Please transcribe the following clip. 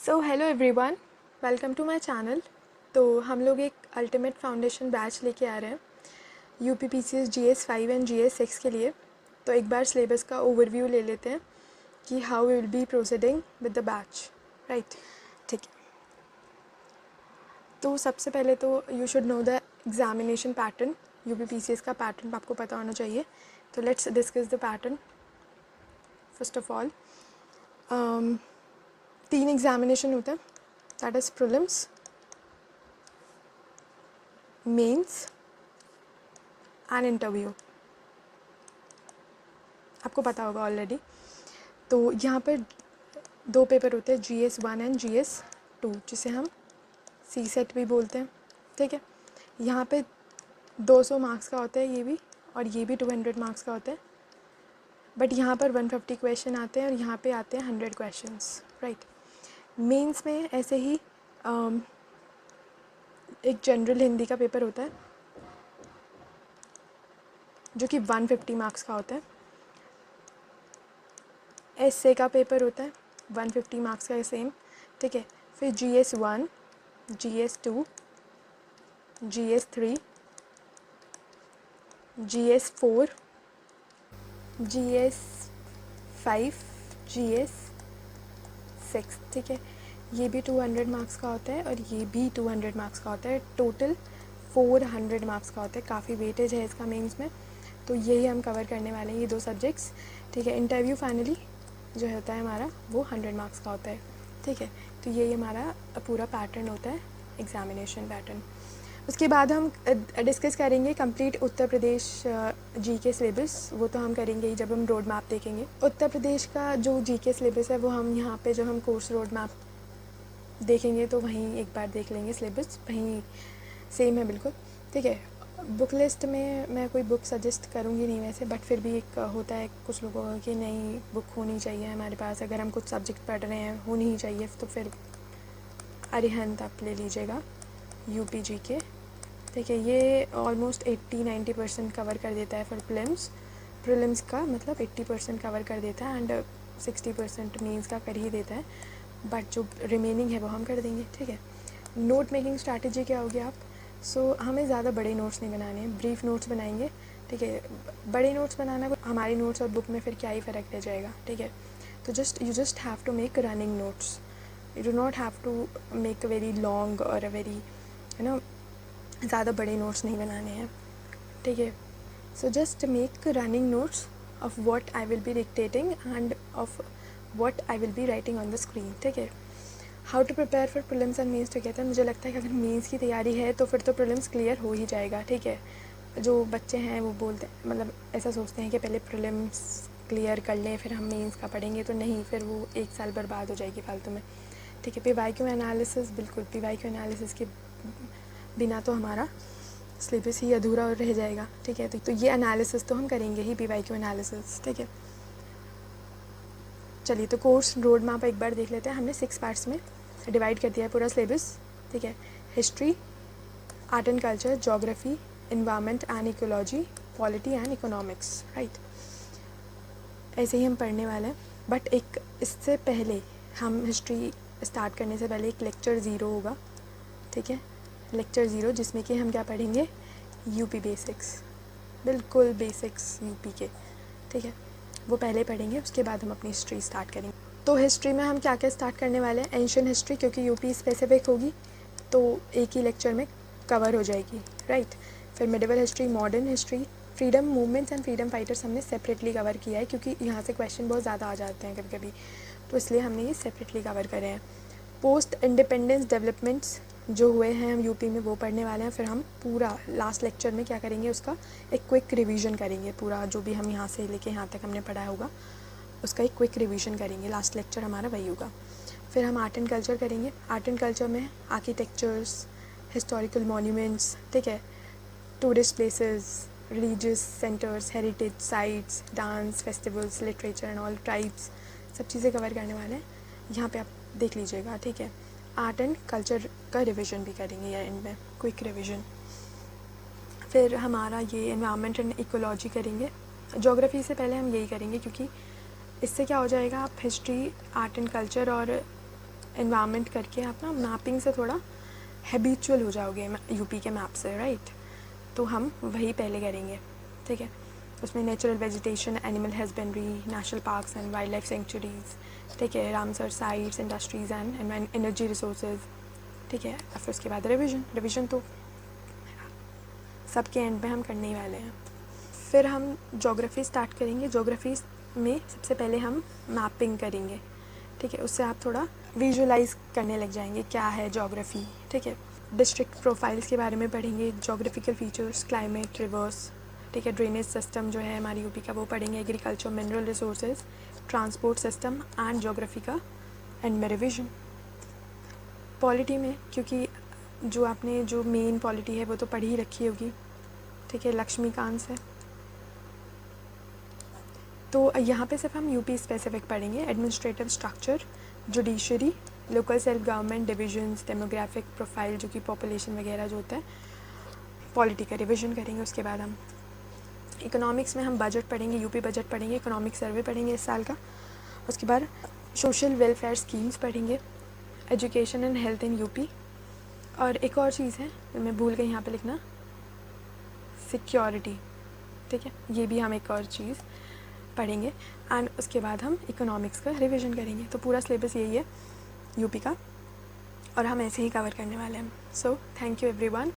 So hello everyone, welcome to my channel. तो हम लोग एक अल्टीमेट फाउंडेशन बैच लेके आ रहे हैं UP PCS GS 5 and GS 6 के लिए। तो एक बार सिलेबस का ओवरव्यू ले लेते हैं कि how we will be proceeding with the batch, right. ठीक है, तो सबसे पहले तो you should know the examination pattern. UP PCS का पैटर्न आपको पता होना चाहिए। तो let's discuss the pattern. First of all 3 examination होते हैं, that is prelims, mains and interview. आपको पता होगा ऑलरेडी। तो यहाँ पर 2 पेपर होते हैं, GS1 एंड GS2, जिसे हम CSET भी बोलते हैं। ठीक है, यहाँ पे 200 मार्क्स का होता है ये भी, और ये भी 200 मार्क्स का होता है। बट यहाँ पर 150 क्वेश्चन आते हैं और यहाँ पे आते हैं 100 क्वेश्चंस, राइट। मेंस में ऐसे ही एक जनरल हिंदी का पेपर होता है जो कि 150 मार्क्स का होता है। एसए का पेपर होता है 150 मार्क्स का, सेम। ठीक है, फिर GS1, GS2, GS3, GS4, GS5, GS6। ठीक है, ये भी 200 मार्क्स का होता है और ये भी 200 मार्क्स का होता है। टोटल 400 मार्क्स का होता है। काफ़ी वेटेज है इसका मेंस में। तो यही हम कवर करने वाले हैं, ये 2 सब्जेक्ट्स। ठीक है, इंटरव्यू फाइनली जो होता है हमारा वो 100 मार्क्स का होता है। ठीक है, तो यही हमारा पूरा पैटर्न होता है, एग्ज़ामिनेशन पैटर्न। उसके बाद हम डिस्कस करेंगे कंप्लीट उत्तर प्रदेश जी के सिलेबस। वो तो हम करेंगे ही जब हम रोड मैप देखेंगे। उत्तर प्रदेश का जो जी के सिलेबस है वो हम यहाँ पे जो हम कोर्स रोड मैप देखेंगे तो वहीं एक बार देख लेंगे सिलेबस, वहीं सेम है बिल्कुल। ठीक है, बुक लिस्ट में मैं कोई बुक सजेस्ट करूँगी नहीं वैसे, बट फिर भी एक होता है कुछ लोगों का कि नहीं, बुक होनी चाहिए हमारे पास, अगर हम कुछ सब्जेक्ट पढ़ रहे हैं होनी ही चाहिए। तो फिर अरिहंत आप ले लीजिएगा, यूपी जी के। ठीक है, ये ऑलमोस्ट 80-90% कवर कर देता है फॉर प्रीलिम्स का, मतलब 80% कवर कर देता है एंड 60% मीन्स का कर ही देता है। बट जो रिमेनिंग है वो हम कर देंगे। ठीक है, नोट मेकिंग स्ट्रैटेजी क्या होगी आप? हमें ज़्यादा बड़े नोट्स नहीं बनाने हैं, ब्रीफ नोट्स बनाएंगे। ठीक है, बड़े नोट्स बनाना हमारे नोट्स और बुक में फिर क्या ही फ़र्क रह जाएगा। ठीक है, तो you just have to make running notes. You do not have to make a very long or a very ज़्यादा बड़े नोट्स नहीं बनाने हैं। ठीक है, so just make running notes of what I will be dictating and of what I will be writing on the screen. ठीक है, how to prepare for prelims and mains together. मुझे लगता है कि अगर मेंस की तैयारी है तो फिर तो प्रीलिम्स क्लियर हो ही जाएगा। ठीक है, जो बच्चे हैं वो बोलते हैं, मतलब ऐसा सोचते हैं कि पहले प्रीलिम्स क्लियर कर लें फिर हम मेंस का पढ़ेंगे, तो नहीं, फिर वो 1 साल बर्बाद हो जाएगी फालतू में। ठीक है, PYQ एनालिसिस, बिल्कुल PYQ एनालिसिस के बिना तो हमारा सिलेबस ही अधूरा रह जाएगा। ठीक है, तो ये एनालिसिस तो हम करेंगे ही, PYQ एनालिसिस। ठीक है, चलिए तो कोर्स रोड मैप एक बार देख लेते हैं। हमने 6 पार्ट्स में डिवाइड कर दिया है पूरा सिलेबस। ठीक है, history, art and culture, geography, environment and ecology, polity and economics, right. ऐसे ही हम पढ़ने वाले हैं। बट एक इससे पहले हम हिस्ट्री स्टार्ट करने से पहले एक लेक्चर 0 होगा। ठीक है, लेक्चर 0 जिसमें कि हम क्या पढ़ेंगे, यूपी बेसिक्स, बिल्कुल बेसिक्स यूपी के। ठीक है, वो पहले पढ़ेंगे, उसके बाद हम अपनी हिस्ट्री स्टार्ट करेंगे। तो हिस्ट्री में हम क्या क्या स्टार्ट करने वाले हैं, एंशिएंट हिस्ट्री, क्योंकि यूपी स्पेसिफिक होगी तो एक ही लेक्चर में कवर हो जाएगी, राइट। फिर medieval history, modern history, freedom movements and freedom fighters हमने सेपरेटली कवर किया है, क्योंकि यहाँ से क्वेश्चन बहुत ज़्यादा आ जाते हैं कभी कभी, तो इसलिए हमने ये सेपरेटली कवर करे हैं। पोस्ट इंडिपेंडेंस डेवलपमेंट्स जो हुए हैं हम यूपी में वो पढ़ने वाले हैं। फिर हम पूरा लास्ट लेक्चर में क्या करेंगे, उसका एक क्विक रिवीजन करेंगे। पूरा जो भी हम यहाँ से लेके यहाँ तक हमने पढ़ा होगा उसका एक क्विक रिवीजन करेंगे। लास्ट लेक्चर हमारा वही होगा। फिर हम आर्ट एंड कल्चर करेंगे। आर्ट एंड कल्चर में आर्किटेक्चर्स, हिस्टोरिकल मॉन्यूमेंट्स, ठीक है, tourist places, religious centres, heritage sites, dance, festivals, literature and all, tribes, सब चीज़ें कवर करने वाले हैं। यहाँ पे आप देख लीजिएगा। ठीक है, आर्ट एंड कल्चर का रिवीजन भी करेंगे या एंड में क्विक रिवीजन। फिर हमारा ये एनवायरनमेंट एंड इकोलॉजी करेंगे। ज्योग्राफी से पहले हम यही करेंगे, क्योंकि इससे क्या हो जाएगा, आप हिस्ट्री, आर्ट एंड कल्चर और एनवायरनमेंट करके आप ना मैपिंग से थोड़ा हैबिचुअल हो जाओगे यूपी के मैप से, राइट। तो हम वही पहले करेंगे, ठीक है। उसमें natural vegetation, animal husbandry, national parks and wild life centuries, ठीक है, Ramsar sites, industries and energy resources, ठीक है। और फिर उसके बाद रिविजन तो सबके एंड में हम करने ही वाले हैं। फिर हम जोग्राफ़ी स्टार्ट करेंगे। जोग्राफ़ी में सबसे पहले हम मैपिंग करेंगे, ठीक है। उससे आप थोड़ा विजुअलाइज करने लग जाएंगे क्या है जोग्राफ़ी, ठीक है। डिस्ट्रिक्ट प्रोफाइल्स के बारे में पढ़ेंगे, जोग्राफिकल फीचर्स, क्लाइमेट, रिवर्स, ठीक है। ड्रेनेज सिस्टम जो है हमारी यूपी का वो पढ़ेंगे, agriculture, mineral resources, transport system and geography का एंड में रिविजन। पॉलिटी में, क्योंकि जो आपने जो मेन पॉलिटी है वो तो पढ़ी ही रखी होगी, ठीक है, लक्ष्मीकांत से। तो यहाँ पे सिर्फ हम यूपी स्पेसिफिक पढ़ेंगे, administrative structure, judiciary, local self government divisions, demographic profile जो कि पॉपुलेशन वगैरह जो होता है, पॉलिटी का रिविजन करेंगे। उसके बाद हम इकोनॉमिक्स में हम बजट पढ़ेंगे, यूपी बजट पढ़ेंगे, इकोनॉमिक सर्वे पढ़ेंगे इस साल का। उसके बाद सोशल वेलफेयर स्कीम्स पढ़ेंगे, education and health in UP. और एक और चीज़ है मैं भूल गई यहाँ पे लिखना, सिक्योरिटी, ठीक है, ये भी हम एक और चीज़ पढ़ेंगे। एंड उसके बाद हम इकोनॉमिक्स का रिवीजन करेंगे। तो पूरा सिलेबस यही है यूपी का और हम ऐसे ही कवर करने वाले हैं। So thank you everyone.